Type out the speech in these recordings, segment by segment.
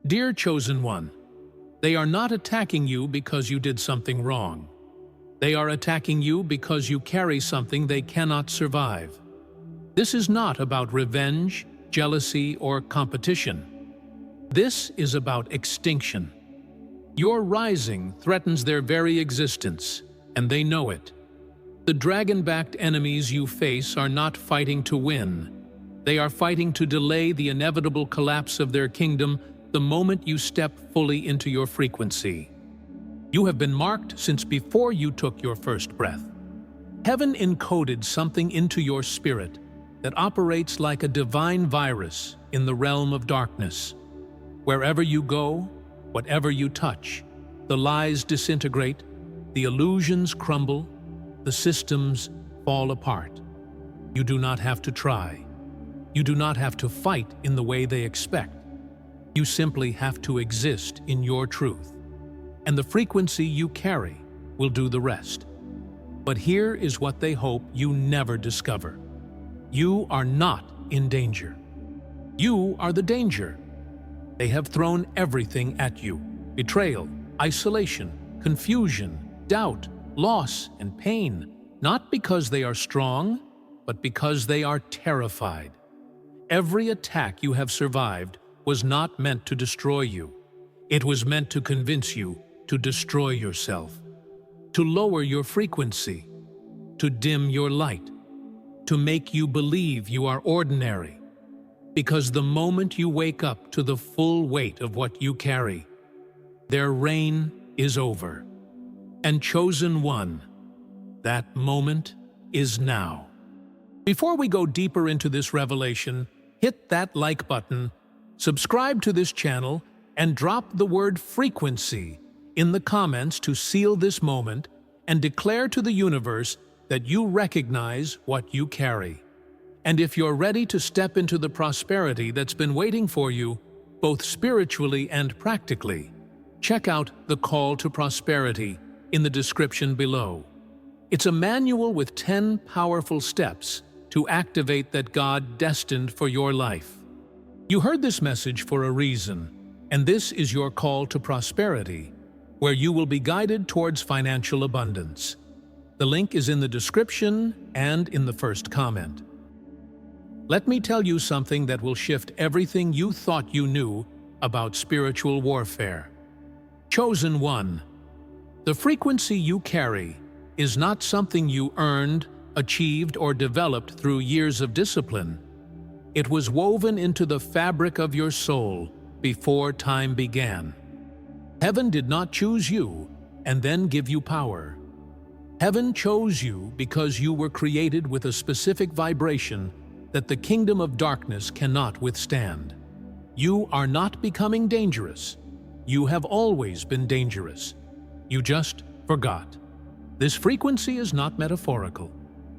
Dear Chosen One, they are not attacking you because you did something wrong. They are attacking you because you carry something they cannot survive. This is not about revenge, jealousy, or competition. This is about extinction. Your rising threatens their very existence, and they know it. The dragon-backed enemies you face are not fighting to win. They are fighting to delay the inevitable collapse of their kingdom the moment you step fully into your frequency. You have been marked since before you took your first breath. Heaven encoded something into your spirit that operates like a divine virus in the realm of darkness. Wherever you go, whatever you touch, the lies disintegrate, the illusions crumble, the systems fall apart. You do not have to try. You do not have to fight in the way they expect. You simply have to exist in your truth, and the frequency you carry will do the rest. But here is what they hope you never discover. You are not in danger. You are the danger. They have thrown everything at you: betrayal, isolation, confusion, doubt, loss, and pain, not because they are strong, but because they are terrified. Every attack you have survived was not meant to destroy you. It was meant to convince you to destroy yourself, to lower your frequency, to dim your light, to make you believe you are ordinary. Because the moment you wake up to the full weight of what you carry, their reign is over. And Chosen One, that moment is now. Before we go deeper into this revelation, hit that like button, subscribe to this channel, and drop the word frequency in the comments to seal this moment and declare to the universe that you recognize what you carry. And if you're ready to step into the prosperity that's been waiting for you, both spiritually and practically, check out the Call to Prosperity in the description below. It's a manual with 10 powerful steps to activate that God destined for your life. You heard this message for a reason, and this is your call to prosperity, where you will be guided towards financial abundance. The link is in the description and in the first comment. Let me tell you something that will shift everything you thought you knew about spiritual warfare. Chosen One, the frequency you carry is not something you earned, achieved, or developed through years of discipline. It was woven into the fabric of your soul before time began. Heaven did not choose you and then give you power. Heaven chose you because you were created with a specific vibration that the kingdom of darkness cannot withstand. You are not becoming dangerous. You have always been dangerous. You just forgot. This frequency is not metaphorical.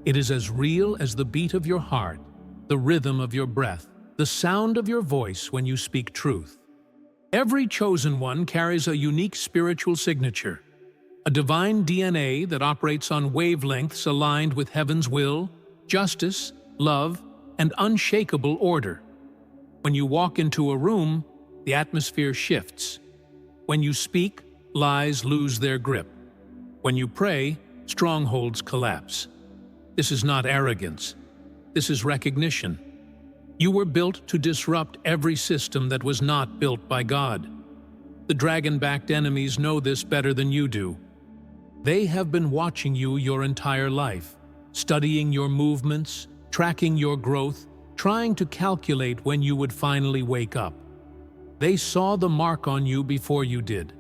It is as real as the beat of your heart, the rhythm of your breath, the sound of your voice when you speak truth. Every chosen one carries a unique spiritual signature, a divine DNA that operates on wavelengths aligned with heaven's will, justice, love, and unshakable order. When you walk into a room, the atmosphere shifts. When you speak, lies lose their grip. When you pray, strongholds collapse. This is not arrogance. This is recognition. You were built to disrupt every system that was not built by God. The dragon-backed enemies know this better than you do. They have been watching you your entire life, studying your movements, tracking your growth, trying to calculate when you would finally wake up. They saw the mark on you before you did.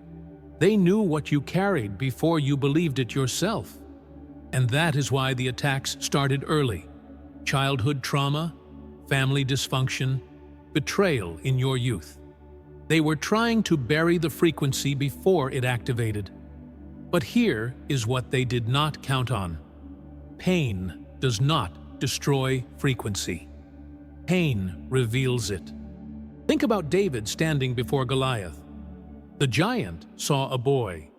They knew what you carried before you believed it yourself. And that is why the attacks started early. Childhood trauma, family dysfunction, betrayal in your youth. They were trying to bury the frequency before it activated. But here is what they did not count on. Pain does not destroy frequency. Pain reveals it. Think about David standing before Goliath. The giant saw a boy,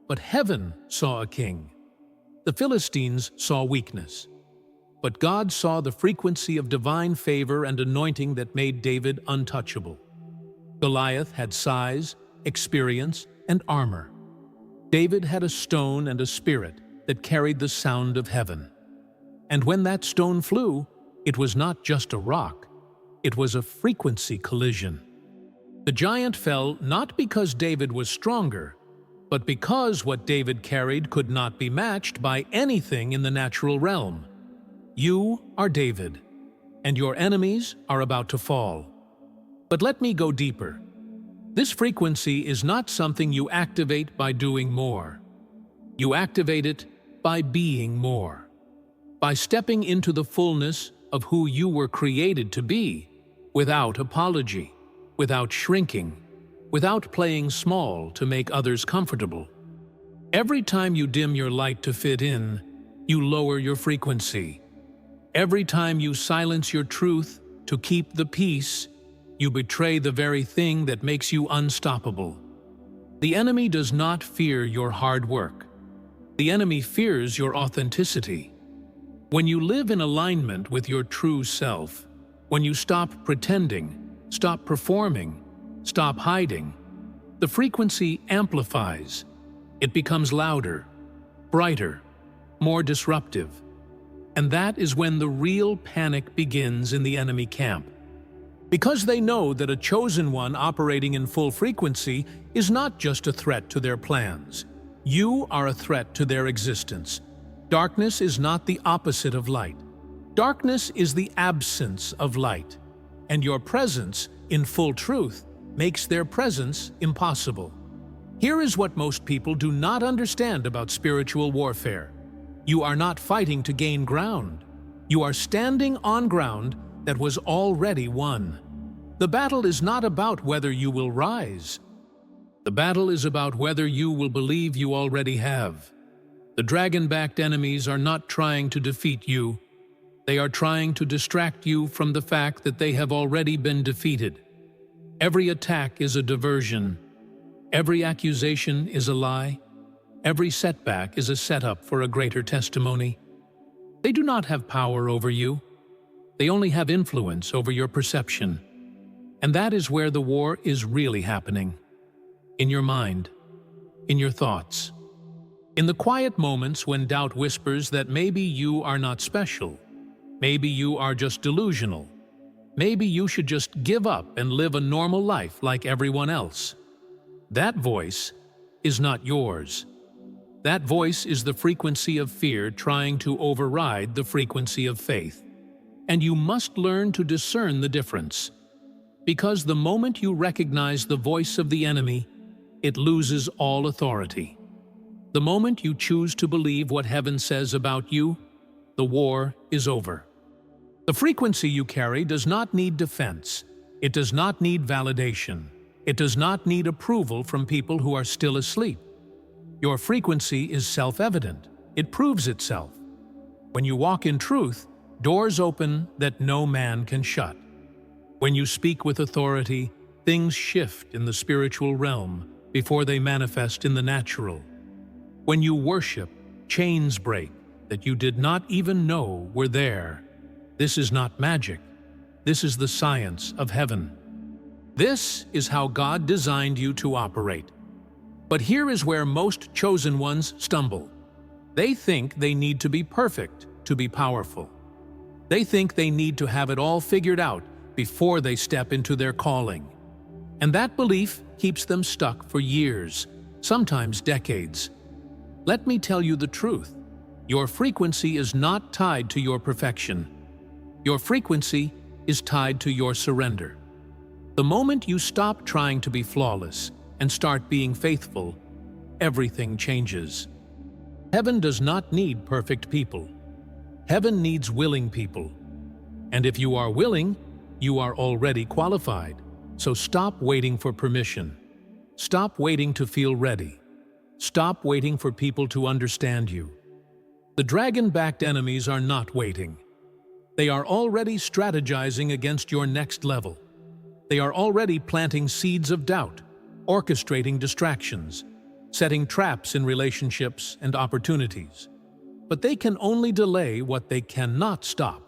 but heaven saw a king. The Philistines saw weakness, but God saw the frequency of divine favor and anointing that made David untouchable. Goliath had size, experience, and armor. David had a stone and a spirit that carried the sound of heaven. And when that stone flew, it was not just a rock, it was a frequency collision. The giant fell not because David was stronger, but because what David carried could not be matched by anything in the natural realm. You are David, and your enemies are about to fall. But let me go deeper. This frequency is not something you activate by doing more. You activate it by being more, by stepping into the fullness of who you were created to be, without apology, without shrinking, without playing small to make others comfortable. Every time you dim your light to fit in, you lower your frequency. Every time you silence your truth to keep the peace, you betray the very thing that makes you unstoppable. The enemy does not fear your hard work. The enemy fears your authenticity. When you live in alignment with your true self, when you stop pretending, stop performing, stop hiding, the frequency amplifies. It becomes louder, brighter, more disruptive. And that is when the real panic begins in the enemy camp. Because they know that a chosen one operating in full frequency is not just a threat to their plans. You are a threat to their existence. Darkness is not the opposite of light. Darkness is the absence of light. And your presence, in full truth, makes their presence impossible. Here is what most people do not understand about spiritual warfare. You are not fighting to gain ground. You are standing on ground that was already won. The battle is not about whether you will rise. The battle is about whether you will believe you already have. The dragon-backed enemies are not trying to defeat you. They are trying to distract you from the fact that they have already been defeated. Every attack is a diversion. Every accusation is a lie. Every setback is a setup for a greater testimony. They do not have power over you. They only have influence over your perception. And that is where the war is really happening. In your mind, in your thoughts. In the quiet moments when doubt whispers that maybe you are not special, maybe you are just delusional, maybe you should just give up and live a normal life like everyone else. That voice is not yours. That voice is the frequency of fear trying to override the frequency of faith. And you must learn to discern the difference. Because the moment you recognize the voice of the enemy, it loses all authority. The moment you choose to believe what heaven says about you, the war is over. The frequency you carry does not need defense. It does not need validation. It does not need approval from people who are still asleep. Your frequency is self-evident. It proves itself. When you walk in truth, doors open that no man can shut. When you speak with authority, things shift in the spiritual realm before they manifest in the natural. When you worship, chains break that you did not even know were there. This is not magic. This is the science of heaven. This is how God designed you to operate. But here is where most chosen ones stumble. They think they need to be perfect to be powerful. They think they need to have it all figured out before they step into their calling. And that belief keeps them stuck for years, sometimes decades. Let me tell you the truth. Your frequency is not tied to your perfection. Your frequency is tied to your surrender. The moment you stop trying to be flawless and start being faithful, everything changes. Heaven does not need perfect people. Heaven needs willing people. And if you are willing, you are already qualified. So stop waiting for permission. Stop waiting to feel ready. Stop waiting for people to understand you. The dragon-backed enemies are not waiting. They are already strategizing against your next level. They are already planting seeds of doubt, orchestrating distractions, setting traps in relationships and opportunities. But they can only delay what they cannot stop.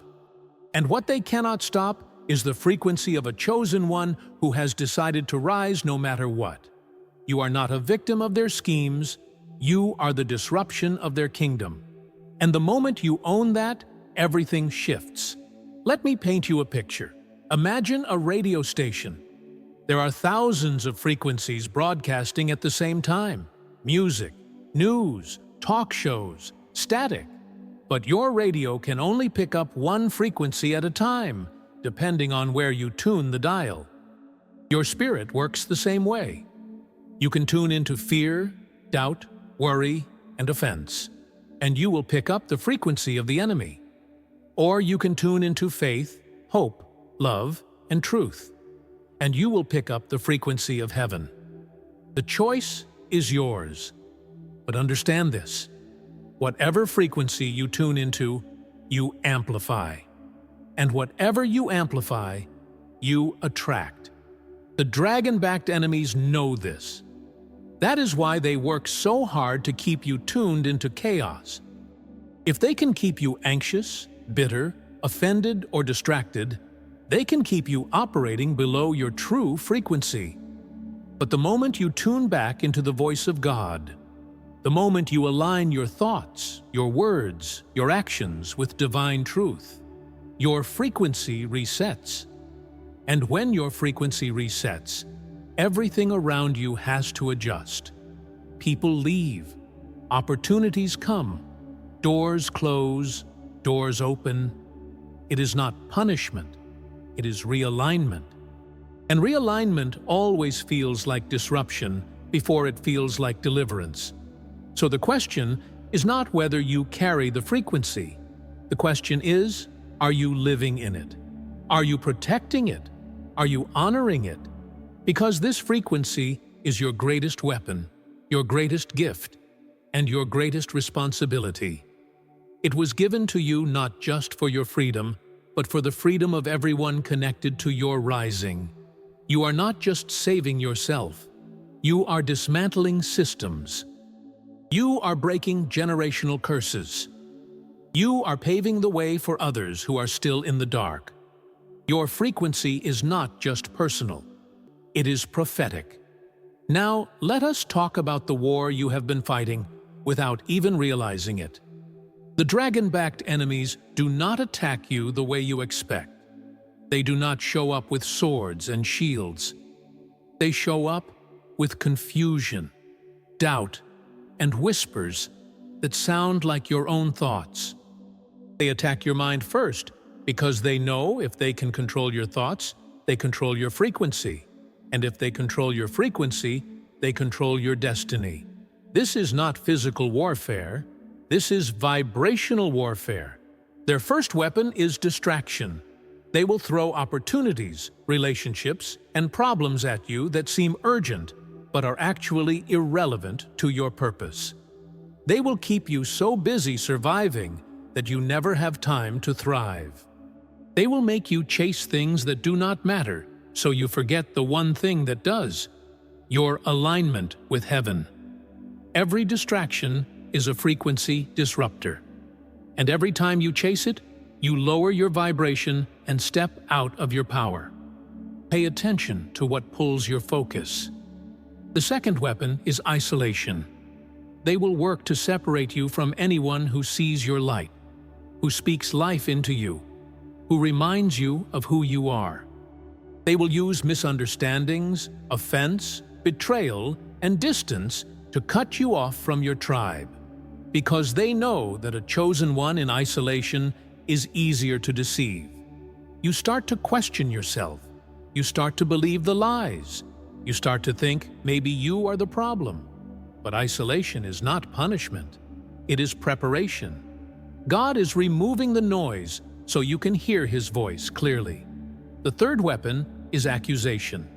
And what they cannot stop is the frequency of a chosen one who has decided to rise no matter what. You are not a victim of their schemes, you are the disruption of their kingdom. And the moment you own that, everything shifts. Let me paint you a picture. Imagine a radio station. There are thousands of frequencies broadcasting at the same time. Music, news, talk shows, static. But your radio can only pick up one frequency at a time, depending on where you tune the dial. Your spirit works the same way. You can tune into fear, doubt, worry, and offense, and you will pick up the frequency of the enemy. Or you can tune into faith, hope, love, and truth, and you will pick up the frequency of heaven. The choice is yours. But understand this: whatever frequency you tune into, you amplify. And whatever you amplify, you attract. The dragon-backed enemies know this. That is why they work so hard to keep you tuned into chaos. If they can keep you anxious, bitter, offended, or distracted, they can keep you operating below your true frequency. But the moment you tune back into the voice of God, the moment you align your thoughts, your words, your actions with divine truth, your frequency resets. And when your frequency resets, everything around you has to adjust. People leave, opportunities come, doors close, doors open. It is not punishment, it is realignment. And realignment always feels like disruption before it feels like deliverance. So the question is not whether you carry the frequency. The question is, are you living in it? Are you protecting it? Are you honoring it? Because this frequency is your greatest weapon, your greatest gift, and your greatest responsibility. It was given to you not just for your freedom, but for the freedom of everyone connected to your rising. You are not just saving yourself. You are dismantling systems. You are breaking generational curses. You are paving the way for others who are still in the dark. Your frequency is not just personal. It is prophetic. Now, let us talk about the war you have been fighting without even realizing it. The dragon-backed enemies do not attack you the way you expect. They do not show up with swords and shields. They show up with confusion, doubt, and whispers that sound like your own thoughts. They attack your mind first because they know if they can control your thoughts, they control your frequency. And if they control your frequency, they control your destiny. This is not physical warfare. This is vibrational warfare. Their first weapon is distraction. They will throw opportunities, relationships, and problems at you that seem urgent, but are actually irrelevant to your purpose. They will keep you so busy surviving that you never have time to thrive. They will make you chase things that do not matter, so you forget the one thing that does: your alignment with heaven. Every distraction is a frequency disruptor. And every time you chase it, you lower your vibration and step out of your power. Pay attention to what pulls your focus. The second weapon is isolation. They will work to separate you from anyone who sees your light, who speaks life into you, who reminds you of who you are. They will use misunderstandings, offense, betrayal, and distance to cut you off from your tribe, because they know that a chosen one in isolation is easier to deceive. You start to question yourself. You start to believe the lies. You start to think maybe you are the problem. But isolation is not punishment. It is preparation. God is removing the noise so you can hear His voice clearly. The third weapon is accusation.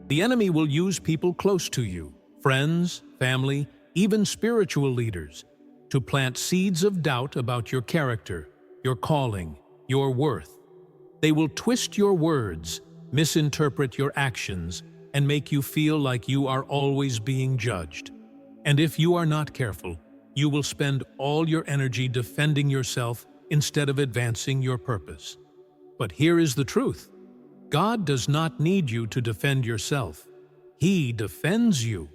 The enemy will use people close to you, friends, family, even spiritual leaders, to plant seeds of doubt about your character, your calling, your worth. They will twist your words, misinterpret your actions, and make you feel like you are always being judged. And if you are not careful, you will spend all your energy defending yourself instead of advancing your purpose. But here is the truth. God does not need you to defend yourself. He defends you.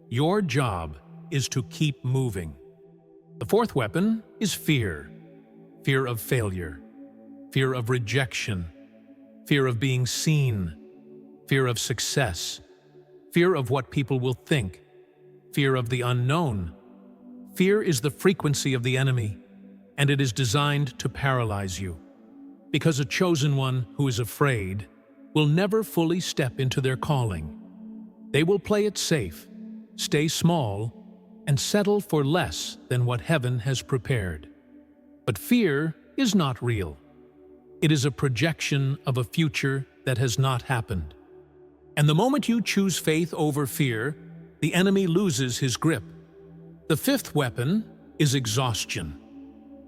Your job is to keep moving. The fourth weapon is fear. Fear of failure, fear of rejection, fear of being seen, fear of success, fear of what people will think, fear of the unknown. Fear is the frequency of the enemy, and it is designed to paralyze you. Because a chosen one who is afraid will never fully step into their calling. They will play it safe, stay small, and settle for less than what heaven has prepared. But fear is not real. It is a projection of a future that has not happened. And the moment you choose faith over fear, the enemy loses his grip. The fifth weapon is exhaustion.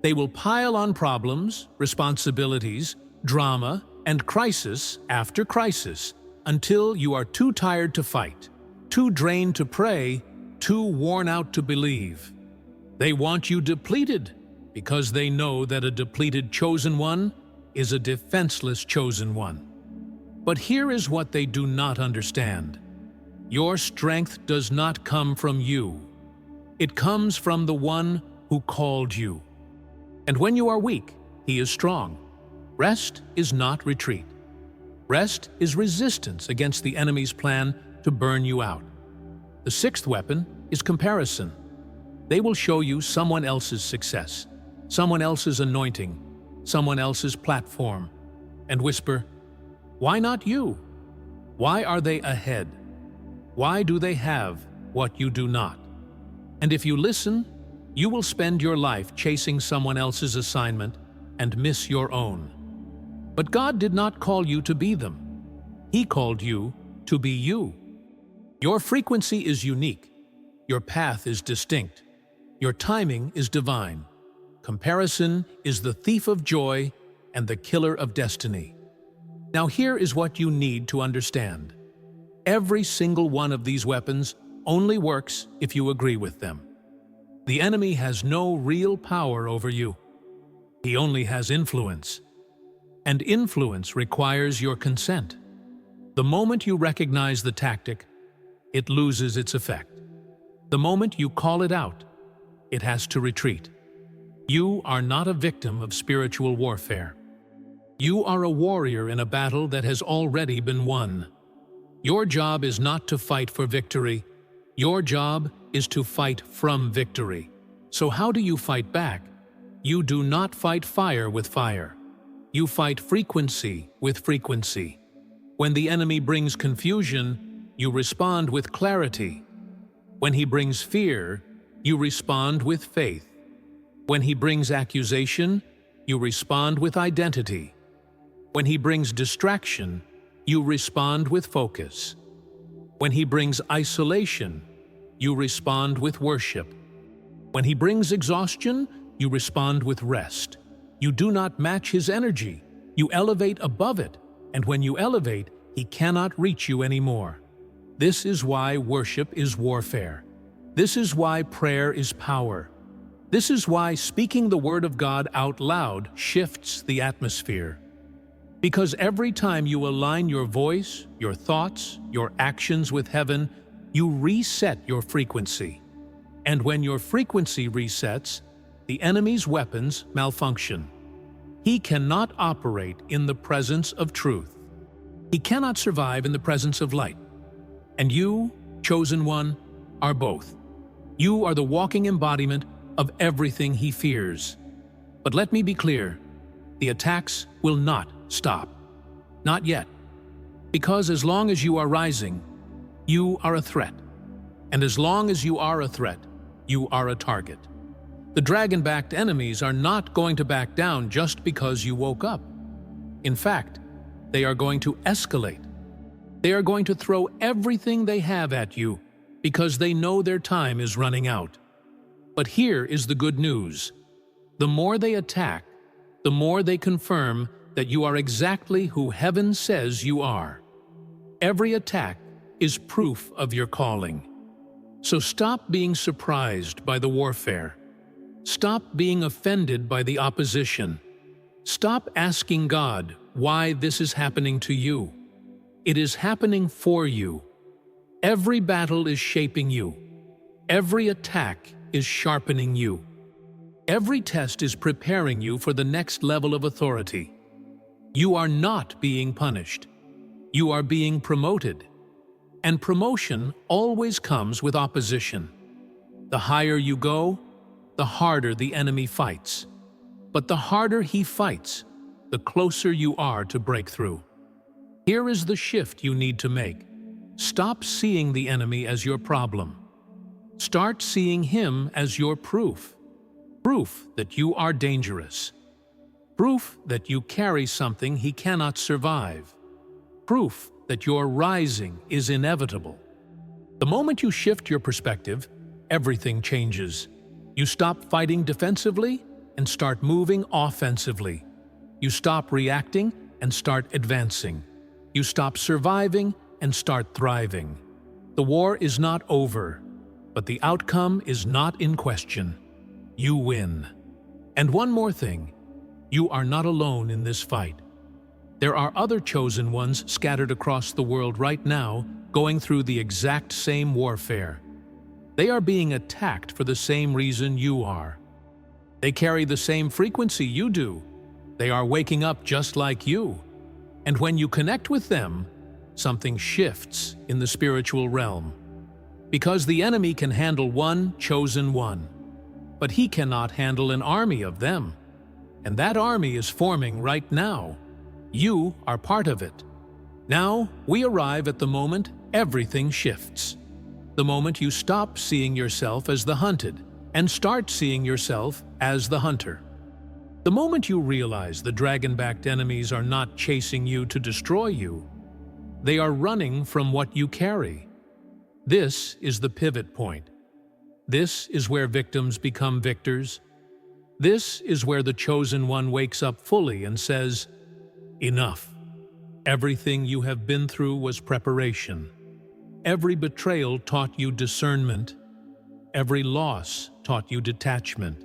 They will pile on problems, responsibilities, drama, and crisis after crisis until you are too tired to fight, too drained to pray, too worn out to believe. They want you depleted because they know that a depleted chosen one is a defenseless chosen one. But here is what they do not understand. Your strength does not come from you. It comes from the one who called you. And when you are weak, he is strong. Rest is not retreat. Rest is resistance against the enemy's plan to burn you out. The sixth weapon is comparison. They will show you someone else's success, someone else's anointing, someone else's platform, and whisper, "Why not you? Why are they ahead? Why do they have what you do not?" And if you listen, you will spend your life chasing someone else's assignment and miss your own. But God did not call you to be them. He called you to be you. Your frequency is unique. Your path is distinct. Your timing is divine. Comparison is the thief of joy and the killer of destiny. Now here is what you need to understand. Every single one of these weapons only works if you agree with them. The enemy has no real power over you. He only has influence. And influence requires your consent. The moment you recognize the tactic, it loses its effect. The moment you call it out, it has to retreat. You are not a victim of spiritual warfare. You are a warrior in a battle that has already been won. Your job is not to fight for victory. Your job is to fight from victory. So how do you fight back? You do not fight fire with fire. You fight frequency with frequency. When the enemy brings confusion, you respond with clarity. When he brings fear, you respond with faith. When he brings accusation, you respond with identity. When he brings distraction, you respond with focus. When he brings isolation, you respond with worship. When he brings exhaustion, you respond with rest. You do not match his energy. You elevate above it, and when you elevate, he cannot reach you anymore. This is why worship is warfare. This is why prayer is power. This is why speaking the word of God out loud shifts the atmosphere. Because every time you align your voice, your thoughts, your actions with heaven, you reset your frequency. And when your frequency resets, the enemy's weapons malfunction. He cannot operate in the presence of truth. He cannot survive in the presence of light. And you, chosen one, are both. You are the walking embodiment of everything he fears. But let me be clear, the attacks will not stop. Not yet. Because as long as you are rising, you are a threat. And as long as you are a threat, you are a target. The dragon-backed enemies are not going to back down just because you woke up. In fact, they are going to escalate. They are going to throw everything they have at you because they know their time is running out. But here is the good news. The more they attack, the more they confirm that you are exactly who heaven says you are. Every attack is proof of your calling. So stop being surprised by the warfare. Stop being offended by the opposition. Stop asking God why this is happening to you. It is happening for you. Every battle is shaping you. Every attack is sharpening you. Every test is preparing you for the next level of authority. You are not being punished. You are being promoted. And promotion always comes with opposition. The higher you go, the harder the enemy fights. But the harder he fights, the closer you are to breakthrough. Here is the shift you need to make. Stop seeing the enemy as your problem. Start seeing him as your proof. Proof that you are dangerous. Proof that you carry something he cannot survive. Proof that your rising is inevitable. The moment you shift your perspective, everything changes. You stop fighting defensively and start moving offensively. You stop reacting and start advancing. You stop surviving and start thriving. The war is not over, but the outcome is not in question. You win. And one more thing, you are not alone in this fight. There are other chosen ones scattered across the world right now going through the exact same warfare. They are being attacked for the same reason you are. They carry the same frequency you do. They are waking up just like you. And when you connect with them, something shifts in the spiritual realm. Because the enemy can handle one chosen one, but he cannot handle an army of them. And that army is forming right now. You are part of it. Now we arrive at the moment everything shifts. The moment you stop seeing yourself as the hunted and start seeing yourself as the hunter. The moment you realize the dragon-backed enemies are not chasing you to destroy you, they are running from what you carry. This is the pivot point. This is where victims become victors. This is where the chosen one wakes up fully and says, "Enough. Everything you have been through was preparation. Every betrayal taught you discernment. Every loss taught you detachment.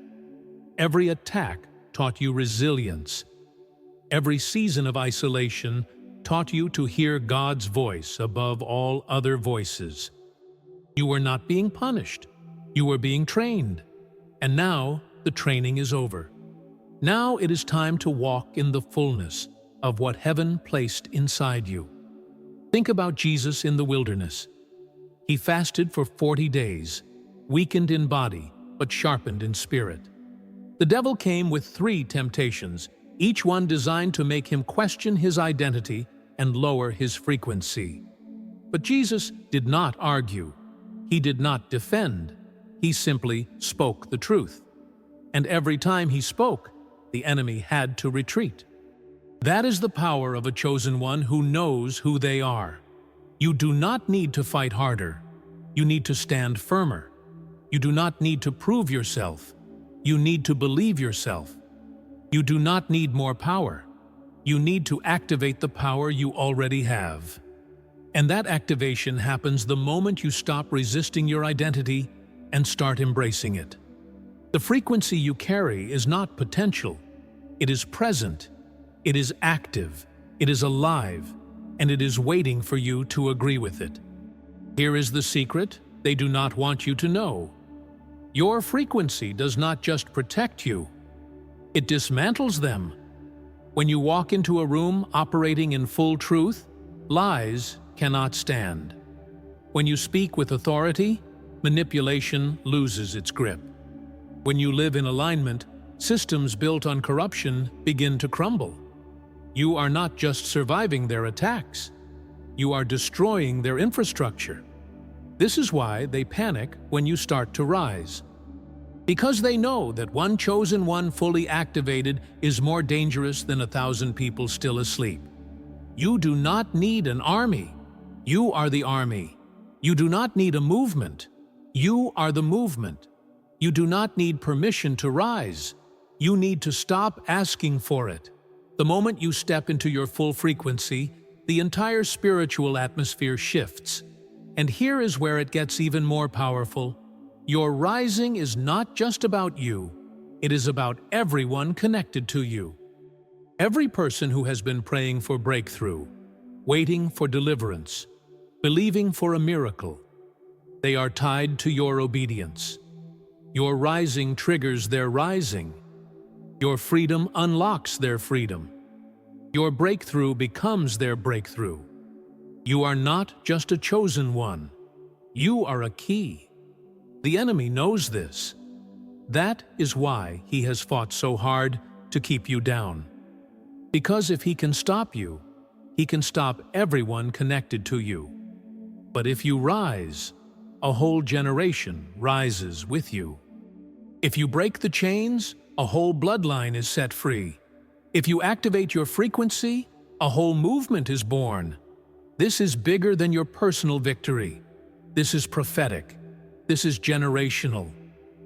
Every attack taught you resilience. Every season of isolation taught you to hear God's voice above all other voices. You were not being punished. You were being trained. And now the training is over. Now it is time to walk in the fullness of what heaven placed inside you." Think about Jesus in the wilderness. He fasted for 40 days, weakened in body, but sharpened in spirit. The devil came with 3 temptations, each one designed to make him question his identity and lower his frequency. But Jesus did not argue. He did not defend. He simply spoke the truth. And every time he spoke, the enemy had to retreat. That is the power of a chosen one who knows who they are. You do not need to fight harder. You need to stand firmer. You do not need to prove yourself. You need to believe yourself. You do not need more power. You need to activate the power you already have. And that activation happens the moment you stop resisting your identity and start embracing it. The frequency you carry is not potential. It is present. It is active, it is alive, and it is waiting for you to agree with it. Here is the secret they do not want you to know. Your frequency does not just protect you, it dismantles them. When you walk into a room operating in full truth, lies cannot stand. When you speak with authority, manipulation loses its grip. When you live in alignment, systems built on corruption begin to crumble. You are not just surviving their attacks. You are destroying their infrastructure. This is why they panic when you start to rise. Because they know that one chosen one fully activated is more dangerous than 1,000 people still asleep. You do not need an army. You are the army. You do not need a movement. You are the movement. You do not need permission to rise. You need to stop asking for it. The moment you step into your full frequency, the entire spiritual atmosphere shifts. And here is where it gets even more powerful. Your rising is not just about you. It is about everyone connected to you. Every person who has been praying for breakthrough, waiting for deliverance, believing for a miracle, they are tied to your obedience. Your rising triggers their rising. Your freedom unlocks their freedom. Your breakthrough becomes their breakthrough. You are not just a chosen one. You are a key. The enemy knows this. That is why he has fought so hard to keep you down. Because if he can stop you, he can stop everyone connected to you. But if you rise, a whole generation rises with you. If you break the chains, a whole bloodline is set free. If you activate your frequency, a whole movement is born. This is bigger than your personal victory. This is prophetic. This is generational.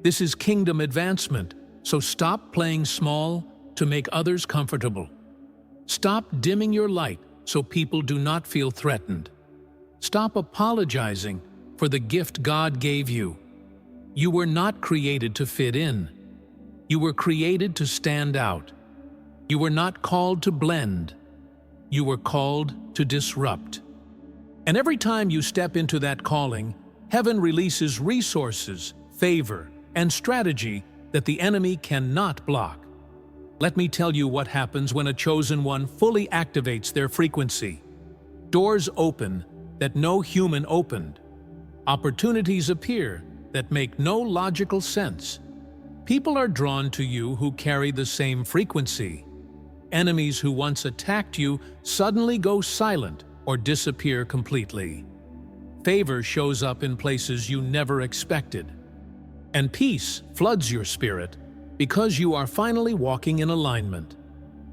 This is kingdom advancement. So stop playing small to make others comfortable. Stop dimming your light so people do not feel threatened. Stop apologizing for the gift God gave you. You were not created to fit in. You were created to stand out. You were not called to blend. You were called to disrupt. And every time you step into that calling, heaven releases resources, favor, and strategy that the enemy cannot block. Let me tell you what happens when a chosen one fully activates their frequency. Doors open that no human opened. Opportunities appear that make no logical sense. People are drawn to you who carry the same frequency. Enemies who once attacked you suddenly go silent or disappear completely. Favor shows up in places you never expected. And peace floods your spirit because you are finally walking in alignment.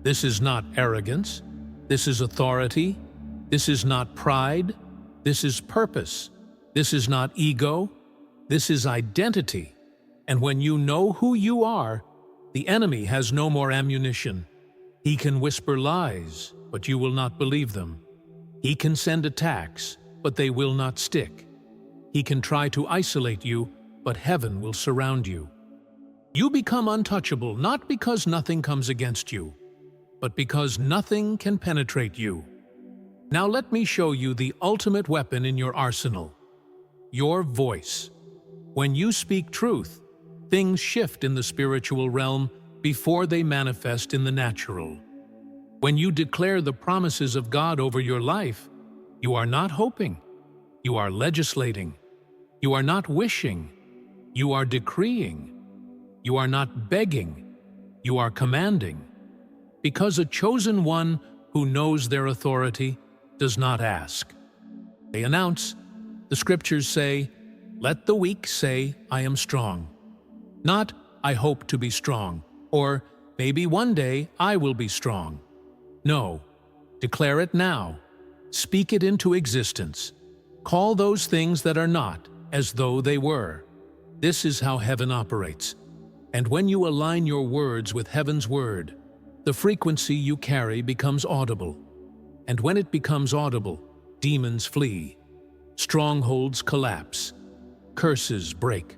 This is not arrogance. This is authority. This is not pride. This is purpose. This is not ego. This is identity. And when you know who you are, the enemy has no more ammunition. He can whisper lies, but you will not believe them. He can send attacks, but they will not stick. He can try to isolate you, but heaven will surround you. You become untouchable not because nothing comes against you, but because nothing can penetrate you. Now let me show you the ultimate weapon in your arsenal: your voice. When you speak truth, things shift in the spiritual realm before they manifest in the natural. When you declare the promises of God over your life, you are not hoping. You are legislating. You are not wishing. You are decreeing. You are not begging. You are commanding. Because a chosen one who knows their authority does not ask. They announce. The scriptures say, "Let the weak say, I am strong." Not, "I hope to be strong," or "Maybe one day I will be strong." No, declare it now. Speak it into existence. Call those things that are not as though they were. This is how heaven operates. And when you align your words with heaven's word, the frequency you carry becomes audible. And when it becomes audible, demons flee. Strongholds collapse. Curses break.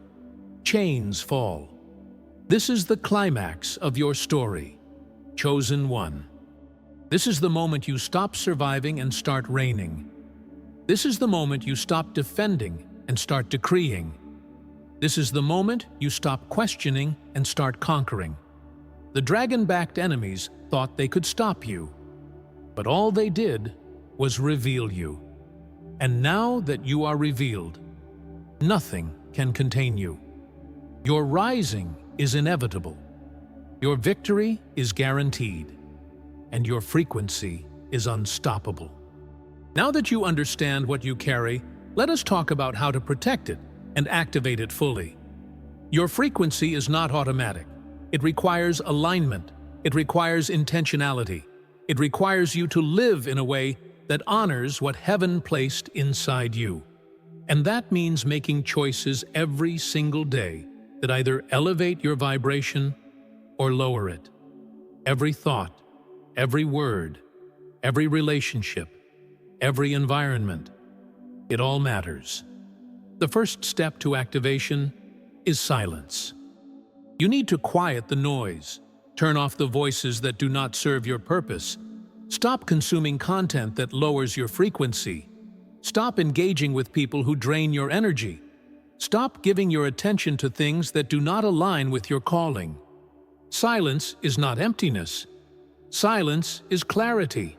Chains fall. This is the climax of your story. Chosen one. This is the moment you stop surviving and start reigning. This is the moment you stop defending and start decreeing. This is the moment you stop questioning and start conquering. The dragon-backed enemies thought they could stop you, but all they did was reveal you. And now that you are revealed, nothing can contain you. Your rising is inevitable. Your victory is guaranteed. And your frequency is unstoppable. Now that you understand what you carry, let us talk about how to protect it and activate it fully. Your frequency is not automatic. It requires alignment. It requires intentionality. It requires you to live in a way that honors what heaven placed inside you. And that means making choices every single day that either elevate your vibration or lower it. Every thought, every word, every relationship, every environment, it all matters. The first step to activation is silence. You need to quiet the noise, Turn off the voices that do not serve your purpose. Stop consuming content that lowers your frequency. Stop engaging with people who drain your energy. Stop giving your attention to things that do not align with your calling. Silence is not emptiness. Silence is clarity.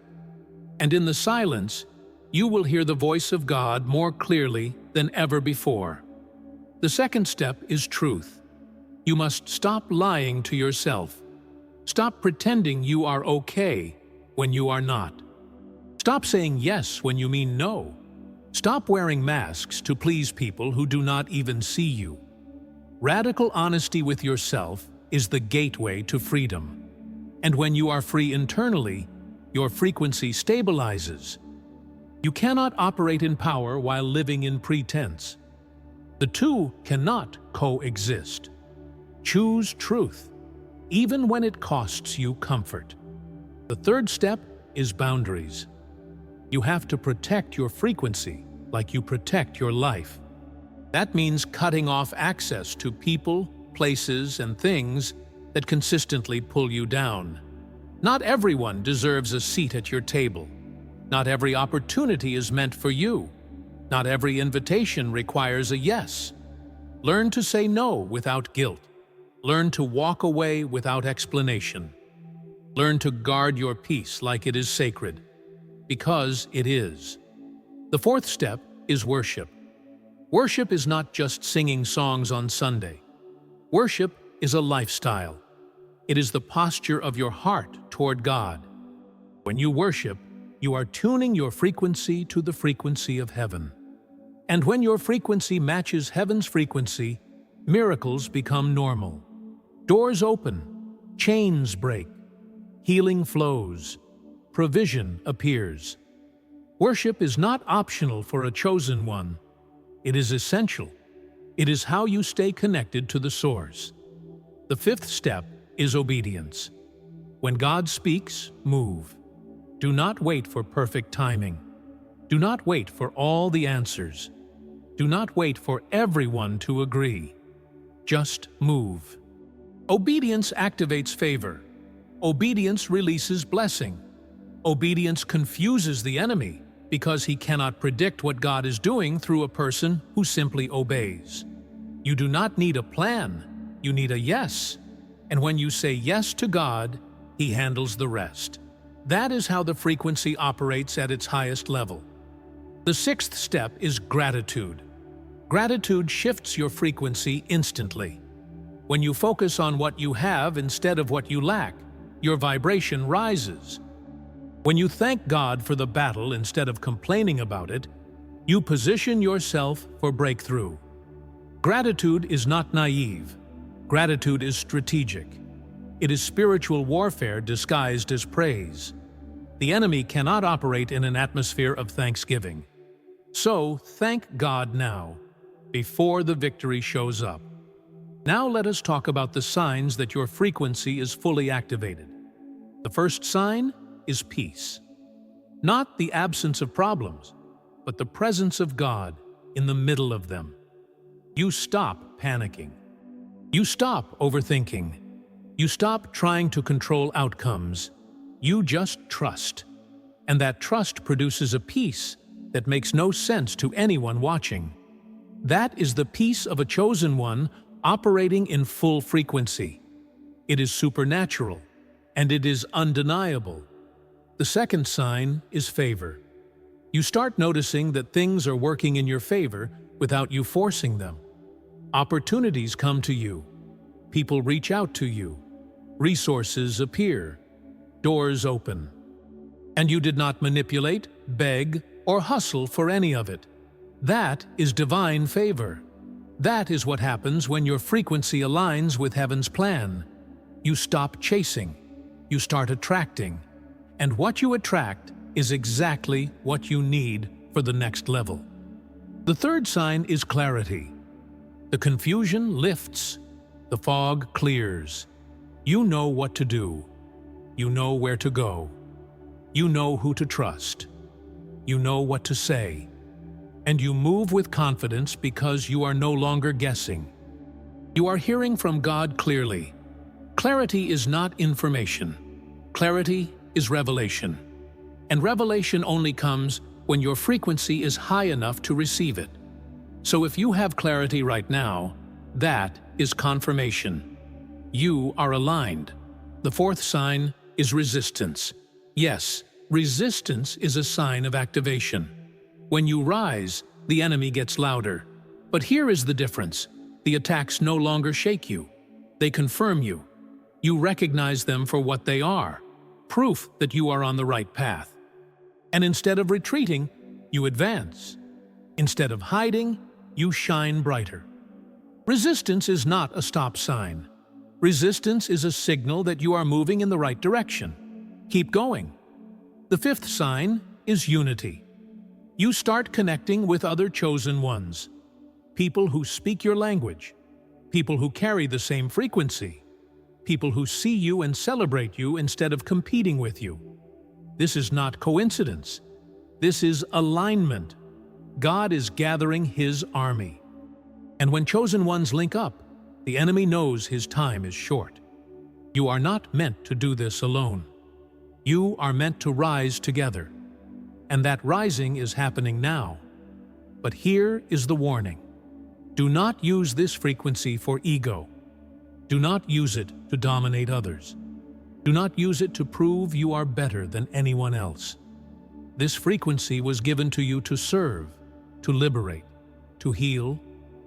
And in the silence, you will hear the voice of God more clearly than ever before. The second step is truth. You must stop lying to yourself. Stop pretending you are okay when you are not. Stop saying yes when you mean no. Stop wearing masks to please people who do not even see you. Radical honesty with yourself is the gateway to freedom. And when you are free internally, your frequency stabilizes. You cannot operate in power while living in pretense. The two cannot coexist. Choose truth, even when it costs you comfort. The third step is boundaries. You have to protect your frequency like you protect your life. That means cutting off access to people, places, and things that consistently pull you down. Not everyone deserves a seat at your table. Not every opportunity is meant for you. Not every invitation requires a yes. Learn to say no without guilt. Learn to walk away without explanation. Learn to guard your peace like it is sacred, because it is. The fourth step is worship. Worship is not just singing songs on Sunday. Worship is a lifestyle. It is the posture of your heart toward God. When you worship, you are tuning your frequency to the frequency of heaven. And when your frequency matches heaven's frequency, miracles become normal. Doors open, chains break, healing flows, provision appears. Worship is not optional for a chosen one. It is essential. It is how you stay connected to the source. The fifth step is obedience. When God speaks, move. Do not wait for perfect timing. Do not wait for all the answers. Do not wait for everyone to agree. Just move. Obedience activates favor. Obedience releases blessing. Obedience confuses the enemy because he cannot predict what God is doing through a person who simply obeys. You do not need a plan. You need a yes. And when you say yes to God, He handles the rest. That is how the frequency operates at its highest level. The sixth step is gratitude. Gratitude shifts your frequency instantly. When you focus on what you have instead of what you lack, your vibration rises. When you thank God for the battle instead of complaining about it, you position yourself for breakthrough. Gratitude is not naive. Gratitude is strategic. It is spiritual warfare disguised as praise. The enemy cannot operate in an atmosphere of thanksgiving. So, thank God now, before the victory shows up. Now let us talk about the signs that your frequency is fully activated. The first sign is peace. Not the absence of problems, but the presence of God in the middle of them. You stop panicking. You stop overthinking. You stop trying to control outcomes. You just trust. And that trust produces a peace that makes no sense to anyone watching. That is the peace of a chosen one operating in full frequency. It is supernatural, and it is undeniable. The second sign is favor. You start noticing that things are working in your favor without you forcing them. Opportunities come to you. People reach out to you. Resources appear. Doors open. And you did not manipulate, beg, or hustle for any of it. That is divine favor. That is what happens when your frequency aligns with heaven's plan. You stop chasing. You start attracting. And what you attract is exactly what you need for the next level. The third sign is clarity. The confusion lifts. The fog clears. You know what to do. You know where to go. You know who to trust. You know what to say. And you move with confidence because you are no longer guessing. You are hearing from God clearly. Clarity is not information. Clarity is revelation. And revelation only comes when your frequency is high enough to receive it. So if you have clarity right now, that is confirmation. You are aligned. The fourth sign is resistance. Yes, resistance is a sign of activation. When you rise, the enemy gets louder. But here is the difference. The attacks no longer shake you. They confirm you. You recognize them for what they are, proof that you are on the right path. And instead of retreating, you advance. Instead of hiding, you shine brighter. Resistance is not a stop sign. Resistance is a signal that you are moving in the right direction. Keep going. The fifth sign is unity. You start connecting with other chosen ones. People who speak your language. People who carry the same frequency. People who see you and celebrate you instead of competing with you. This is not coincidence. This is alignment. God is gathering His army. And when chosen ones link up, the enemy knows his time is short. You are not meant to do this alone. You are meant to rise together. And that rising is happening now. But here is the warning. Do not use this frequency for ego. Do not use it to dominate others. Do not use it to prove you are better than anyone else. This frequency was given to you to serve, to liberate, to heal,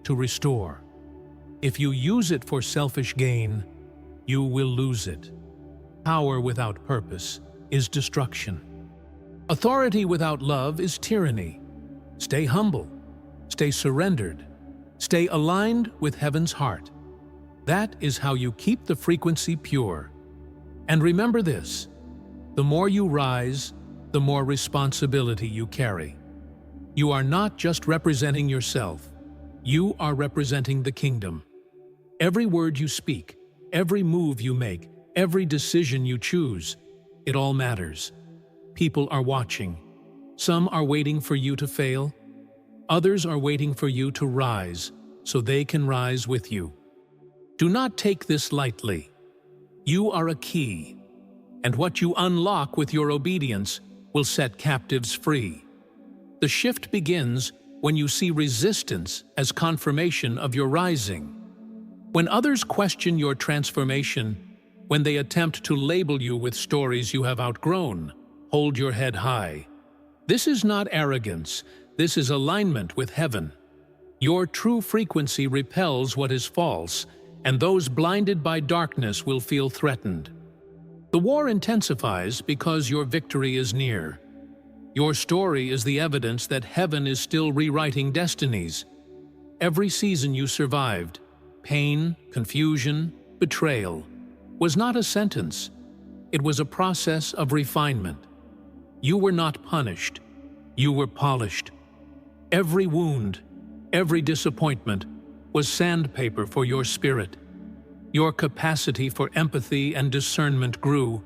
to restore. If you use it for selfish gain, you will lose it. Power without purpose is destruction. Authority without love is tyranny. Stay humble. Stay surrendered. Stay aligned with heaven's heart. That is how you keep the frequency pure. And remember this, the more you rise, the more responsibility you carry. You are not just representing yourself. You are representing the kingdom. Every word you speak, every move you make, every decision you choose, it all matters. People are watching. Some are waiting for you to fail. Others are waiting for you to rise so they can rise with you. Do not take this lightly. You are a key, and what you unlock with your obedience will set captives free. The shift begins when you see resistance as confirmation of your rising. When others question your transformation, when they attempt to label you with stories you have outgrown, hold your head high. This is not arrogance, this is alignment with heaven. Your true frequency repels what is false, and those blinded by darkness will feel threatened. The war intensifies because your victory is near. Your story is the evidence that heaven is still rewriting destinies. Every season you survived, pain, confusion, betrayal, was not a sentence. It was a process of refinement. You were not punished. You were polished. Every wound, every disappointment was sandpaper for your spirit. Your capacity for empathy and discernment grew.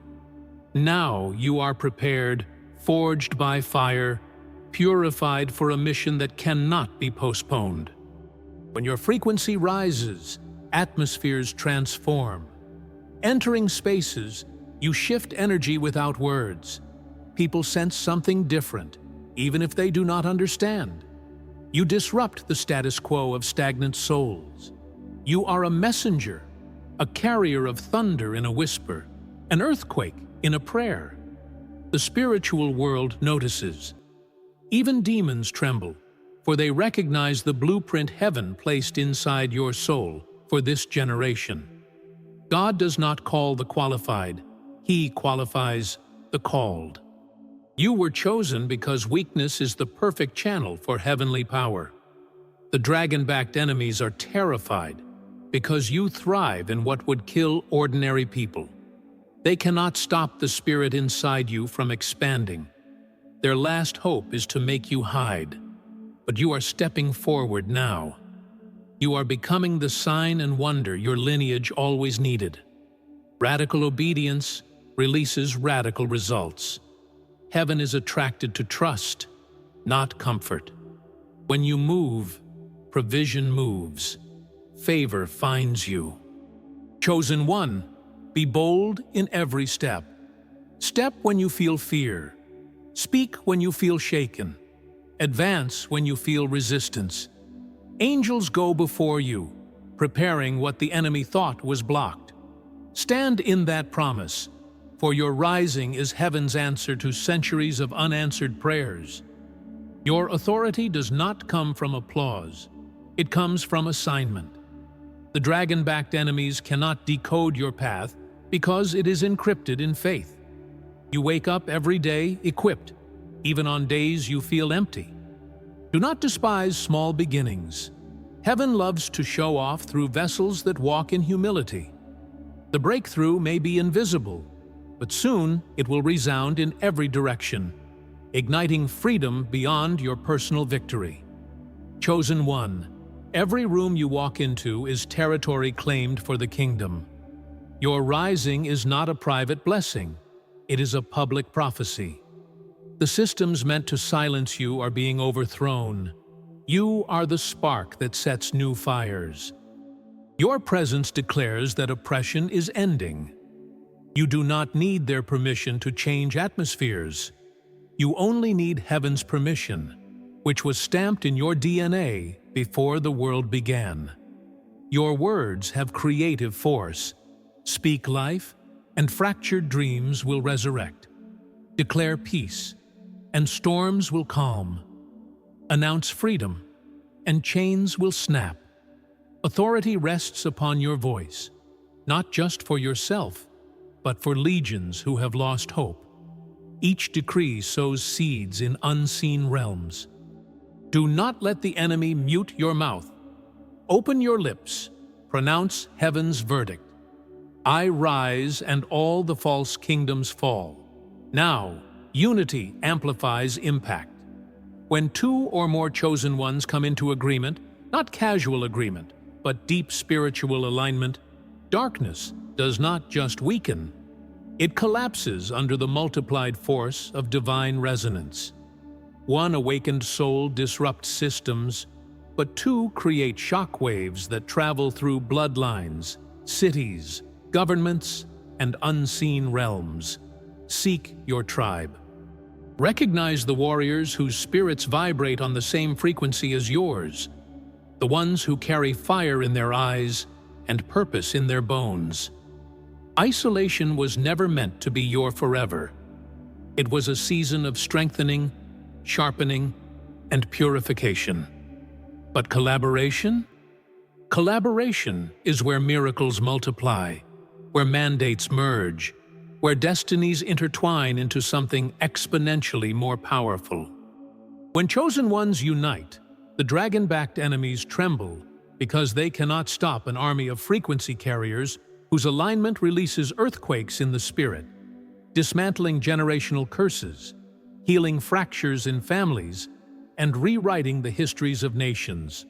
Now you are prepared, forged by fire, purified for a mission that cannot be postponed. When your frequency rises, atmospheres transform. Entering spaces, you shift energy without words. People sense something different, even if they do not understand. You disrupt the status quo of stagnant souls. You are a messenger, a carrier of thunder in a whisper, an earthquake in a prayer. The spiritual world notices. Even demons tremble, for they recognize the blueprint heaven placed inside your soul for this generation. God does not call the qualified, He qualifies the called. You were chosen because weakness is the perfect channel for heavenly power. The dragon-backed enemies are terrified because you thrive in what would kill ordinary people. They cannot stop the spirit inside you from expanding. Their last hope is to make you hide. But you are stepping forward now. You are becoming the sign and wonder your lineage always needed. Radical obedience releases radical results. Heaven is attracted to trust, not comfort. When you move, provision moves. Favor finds you. Chosen one, Be bold in every step. Step when you feel fear. Speak when you feel shaken. Advance when you feel resistance. Angels go before you, preparing what the enemy thought was blocked. Stand in that promise, for your rising is heaven's answer to centuries of unanswered prayers. Your authority does not come from applause. It comes from assignment. The dragon-backed enemies cannot decode your path because it is encrypted in faith. You wake up every day equipped, even on days you feel empty. Do not despise small beginnings. Heaven loves to show off through vessels that walk in humility. The breakthrough may be invisible, but soon it will resound in every direction, igniting freedom beyond your personal victory. Chosen one, every room you walk into is territory claimed for the kingdom. Your rising is not a private blessing, it is a public prophecy. The systems meant to silence you are being overthrown. You are the spark that sets new fires. Your presence declares that oppression is ending. You do not need their permission to change atmospheres. You only need heaven's permission, which was stamped in your DNA before the world began. Your words have creative force. Speak life, and fractured dreams will resurrect. Declare peace, and storms will calm. Announce freedom, and chains will snap. Authority rests upon your voice, not just for yourself, but for legions who have lost hope. Each decree sows seeds in unseen realms. Do not let the enemy mute your mouth. Open your lips, pronounce heaven's verdict. I rise and all the false kingdoms fall. Now, unity amplifies impact. When two or more chosen ones come into agreement, not casual agreement, but deep spiritual alignment, darkness does not just weaken, it collapses under the multiplied force of divine resonance. One awakened soul disrupts systems, but two create shockwaves that travel through bloodlines, cities, governments, and unseen realms. Seek your tribe. Recognize the warriors whose spirits vibrate on the same frequency as yours, the ones who carry fire in their eyes and purpose in their bones. Isolation was never meant to be your forever. It was a season of strengthening, sharpening, and purification. But collaboration? Collaboration is where miracles multiply, where mandates merge, where destinies intertwine into something exponentially more powerful. When chosen ones unite, the dragon-backed enemies tremble because they cannot stop an army of frequency carriers whose alignment releases earthquakes in the spirit, dismantling generational curses, healing fractures in families, and rewriting the histories of nations.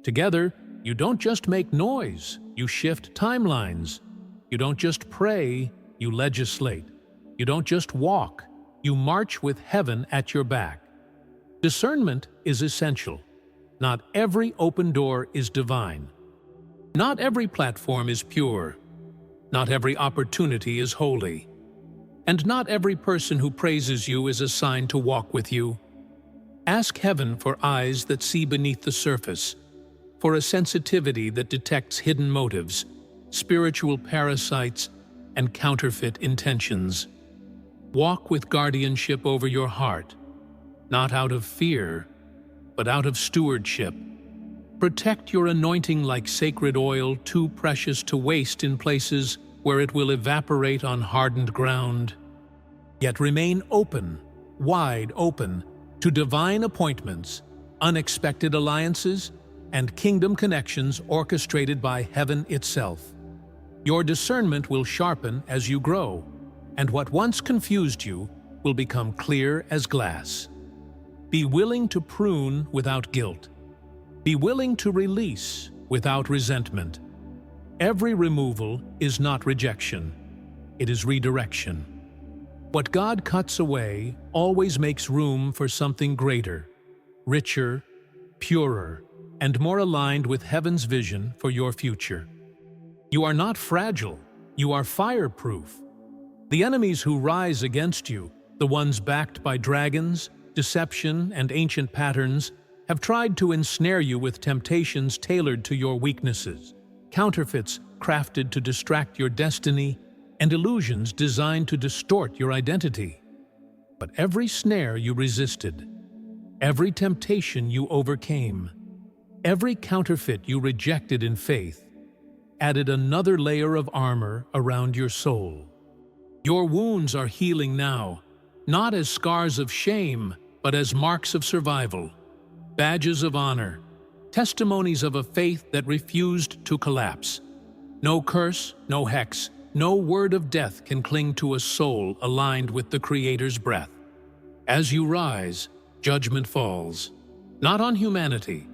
Together, you don't just make noise, you shift timelines. You don't just pray, you legislate. You don't just walk, you march with heaven at your back. Discernment is essential. Not every open door is divine. Not every platform is pure. Not every opportunity is holy. And not every person who praises you is assigned to walk with you. Ask heaven for eyes that see beneath the surface, for a sensitivity that detects hidden motives, spiritual parasites, and counterfeit intentions. Walk with guardianship over your heart, not out of fear, but out of stewardship. Protect your anointing like sacred oil too precious to waste in places where it will evaporate on hardened ground. Yet remain open, wide open, to divine appointments, unexpected alliances, and kingdom connections orchestrated by heaven itself. Your discernment will sharpen as you grow, and what once confused you will become clear as glass. Be willing to prune without guilt. Be willing to release without resentment. Every removal is not rejection, it is redirection. What God cuts away always makes room for something greater, richer, purer, and more aligned with heaven's vision for your future. You are not fragile, You are fireproof. The enemies who rise against you, the ones backed by dragons, deception, and ancient patterns, have tried to ensnare you with temptations tailored to your weaknesses, counterfeits crafted to distract your destiny, and illusions designed to distort your identity. But every snare you resisted, every temptation you overcame, every counterfeit you rejected in faith, added another layer of armor around your soul. Your wounds are healing now, not as scars of shame, but as marks of survival, badges of honor, testimonies of a faith that refused to collapse. No curse, no hex, no word of death can cling to a soul aligned with the Creator's breath. As you rise, judgment falls, not on humanity,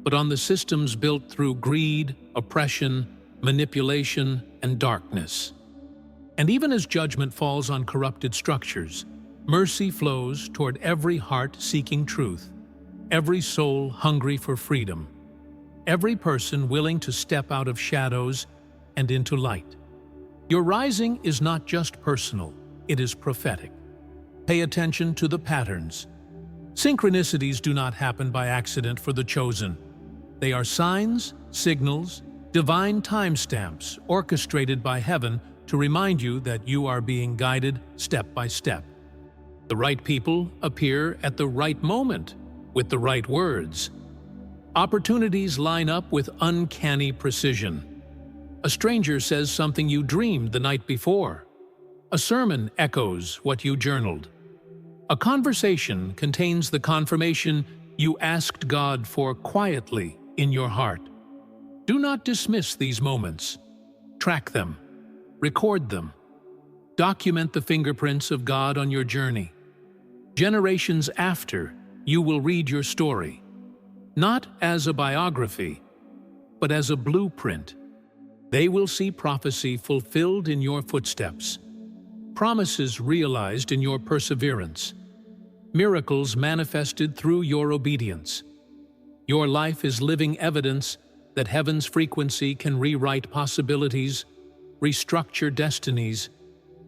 but on the systems built through greed, oppression, manipulation, and darkness. And even as judgment falls on corrupted structures, mercy flows toward every heart seeking truth, every soul hungry for freedom, every person willing to step out of shadows and into light. Your rising is not just personal, it is prophetic. Pay attention to the patterns. Synchronicities do not happen by accident for the chosen. They are signs, signals, divine timestamps orchestrated by heaven to remind you that you are being guided step by step. The right people appear at the right moment with the right words. Opportunities line up with uncanny precision. A stranger says something you dreamed the night before. A sermon echoes what you journaled. A conversation contains the confirmation you asked God for quietly in your heart. Do not dismiss these moments. Track them. Record them. Document the fingerprints of God on your journey. Generations after, you will read your story, not as a biography, but as a blueprint. They will see prophecy fulfilled in your footsteps, promises realized in your perseverance, miracles manifested through your obedience. Your life is living evidence that heaven's frequency can rewrite possibilities, restructure destinies,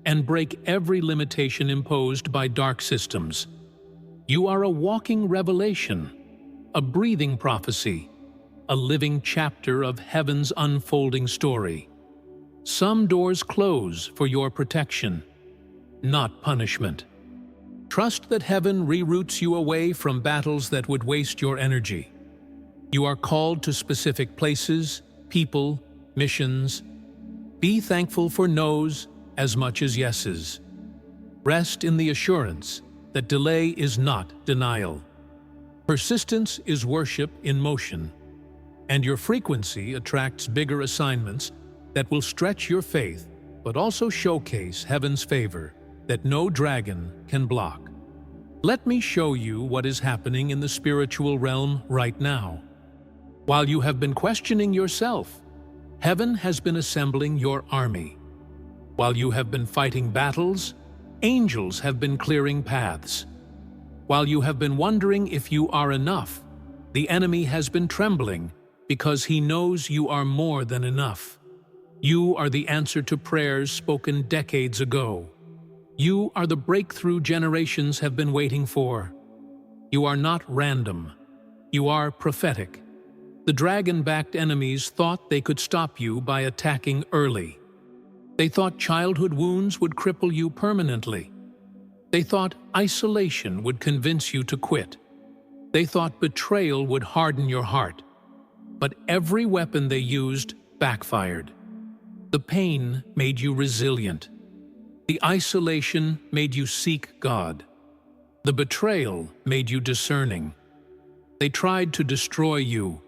and break every limitation imposed by dark systems. You are a walking revelation, a breathing prophecy, a living chapter of heaven's unfolding story. Some doors close for your protection, not punishment. Trust that heaven reroutes you away from battles that would waste your energy. You are called to specific places, people, missions. Be thankful for no's as much as yeses. Rest in the assurance that delay is not denial. Persistence is worship in motion, and your frequency attracts bigger assignments that will stretch your faith but also showcase heaven's favor that no dragon can block. Let me show you what is happening in the spiritual realm right now. While you have been questioning yourself, heaven has been assembling your army. While you have been fighting battles, angels have been clearing paths. While you have been wondering if you are enough, the enemy has been trembling because he knows you are more than enough. You are the answer to prayers spoken decades ago. You are the breakthrough generations have been waiting for. You are not random. You are prophetic. The dragon-backed enemies thought they could stop you by attacking early. They thought childhood wounds would cripple you permanently. They thought isolation would convince you to quit. They thought betrayal would harden your heart. But every weapon they used backfired. The pain made you resilient. The isolation made you seek God. The betrayal made you discerning. They tried to destroy you,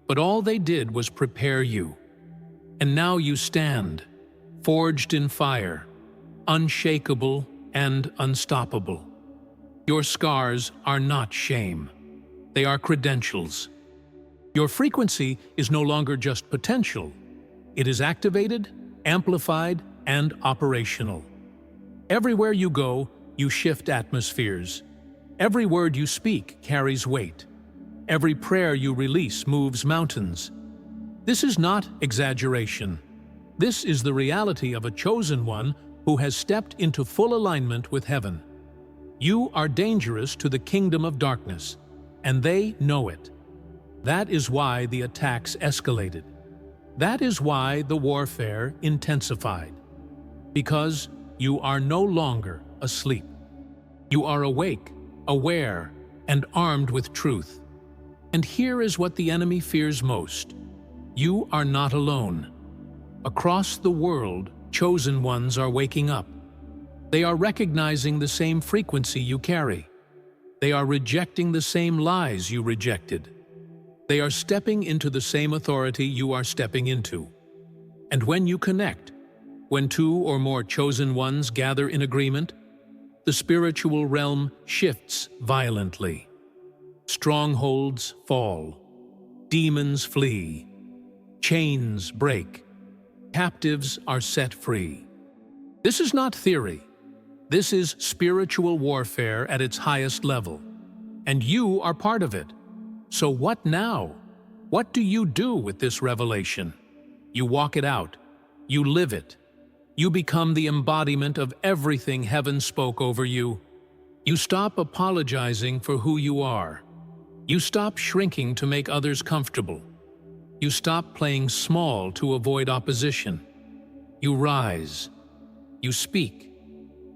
but all they did was prepare you. And now you stand, forged in fire, unshakable and unstoppable. Your scars are not shame. They are credentials. Your frequency is no longer just potential. It is activated, amplified, and operational. Everywhere you go, you shift atmospheres. Every word you speak carries weight. Every prayer you release moves mountains. This is not exaggeration. This is the reality of a chosen one who has stepped into full alignment with heaven. You are dangerous to the kingdom of darkness, and they know it. That is why the attacks escalated. That is why the warfare intensified. Because you are no longer asleep. You are awake, aware, and armed with truth. And here is what the enemy fears most. You are not alone. Across the world, chosen ones are waking up. They are recognizing the same frequency you carry. They are rejecting the same lies you rejected. They are stepping into the same authority you are stepping into. And when you connect, when two or more chosen ones gather in agreement, the spiritual realm shifts violently. Strongholds fall. Demons flee. Chains break. Captives are set free. This is not theory. This is spiritual warfare at its highest level. And you are part of it. So what now? What do you do with this revelation? You walk it out. You live it. You become the embodiment of everything heaven spoke over you. You stop apologizing for who you are. You stop shrinking to make others comfortable. You stop playing small to avoid opposition. You rise. You speak.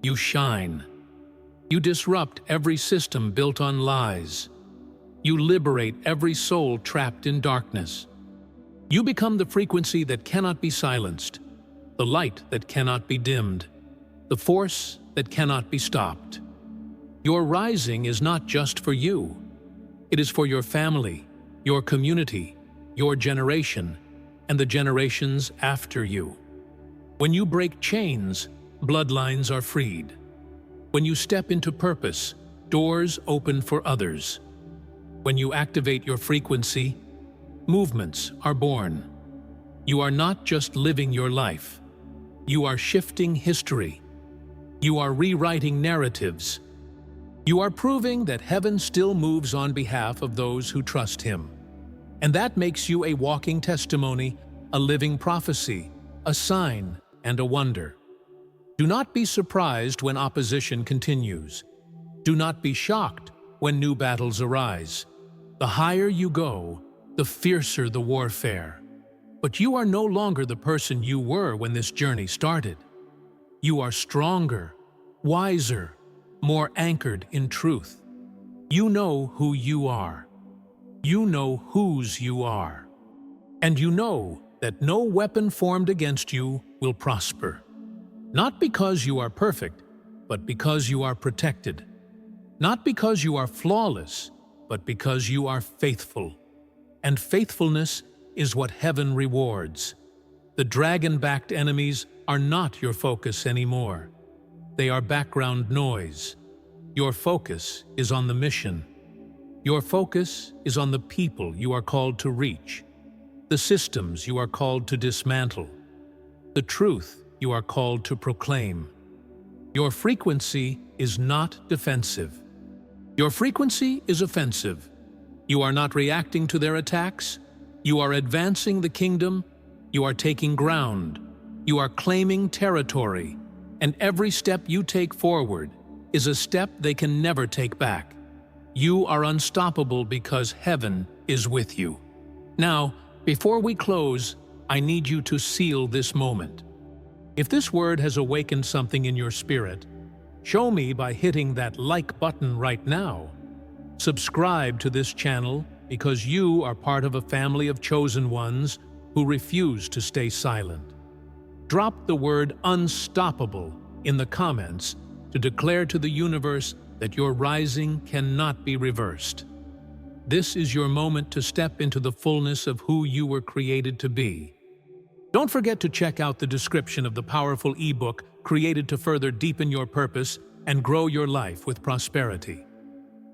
You shine. You disrupt every system built on lies. You liberate every soul trapped in darkness. You become the frequency that cannot be silenced, the light that cannot be dimmed, the force that cannot be stopped. Your rising is not just for you. It is for your family, your community, your generation, and the generations after you. When you break chains, bloodlines are freed. When you step into purpose, doors open for others. When you activate your frequency, movements are born. You are not just living your life. You are shifting history. You are rewriting narratives. You are proving that heaven still moves on behalf of those who trust Him. And that makes you a walking testimony, a living prophecy, a sign, and a wonder. Do not be surprised when opposition continues. Do not be shocked when new battles arise. The higher you go, the fiercer the warfare. But you are no longer the person you were when this journey started. You are stronger, wiser, more anchored in truth. You know who you are. You know whose you are. And you know that no weapon formed against you will prosper. Not because you are perfect, but because you are protected. Not because you are flawless, but because you are faithful. And faithfulness is what heaven rewards. The dragon-backed enemies are not your focus anymore. They are background noise. Your focus is on the mission. Your focus is on the people you are called to reach, the systems you are called to dismantle, the truth you are called to proclaim. Your frequency is not defensive. Your frequency is offensive. You are not reacting to their attacks. You are advancing the kingdom. You are taking ground. You are claiming territory. And every step you take forward is a step they can never take back. You are unstoppable because heaven is with you. Now, before we close, I need you to seal this moment. If this word has awakened something in your spirit, show me by hitting that like button right now. Subscribe to this channel because you are part of a family of chosen ones who refuse to stay silent. Drop the word unstoppable in the comments to declare to the universe that your rising cannot be reversed. This is your moment to step into the fullness of who you were created to be. Don't forget to check out the description of the powerful ebook created to further deepen your purpose and grow your life with prosperity.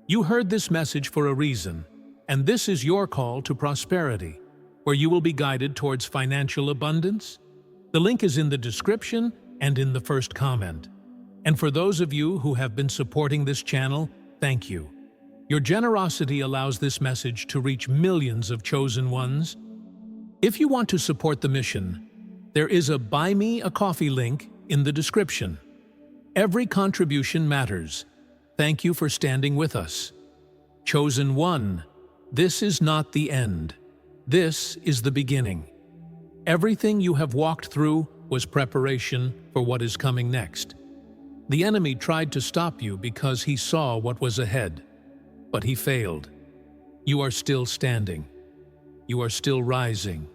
You heard this message for a reason, and this is your call to prosperity, where you will be guided towards financial abundance. The link is in the description and in the first comment. And for those of you who have been supporting this channel, thank you. Your generosity allows this message to reach millions of chosen ones. If you want to support the mission, There is a Buy Me a Coffee link in the description. Every contribution matters. Thank you for standing with us. Chosen one, this is not the end. This is the beginning. Everything you have walked through was preparation for what is coming next. The enemy tried to stop you because he saw what was ahead, but he failed. You are still standing. You are still rising.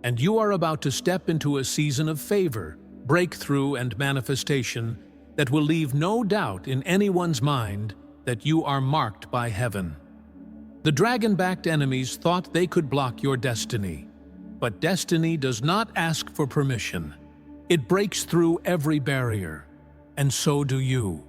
And you are about to step into a season of favor, breakthrough, and manifestation that will leave no doubt in anyone's mind that you are marked by heaven. The dragon-backed enemies thought they could block your destiny, but destiny does not ask for permission. It breaks through every barrier, and so do you.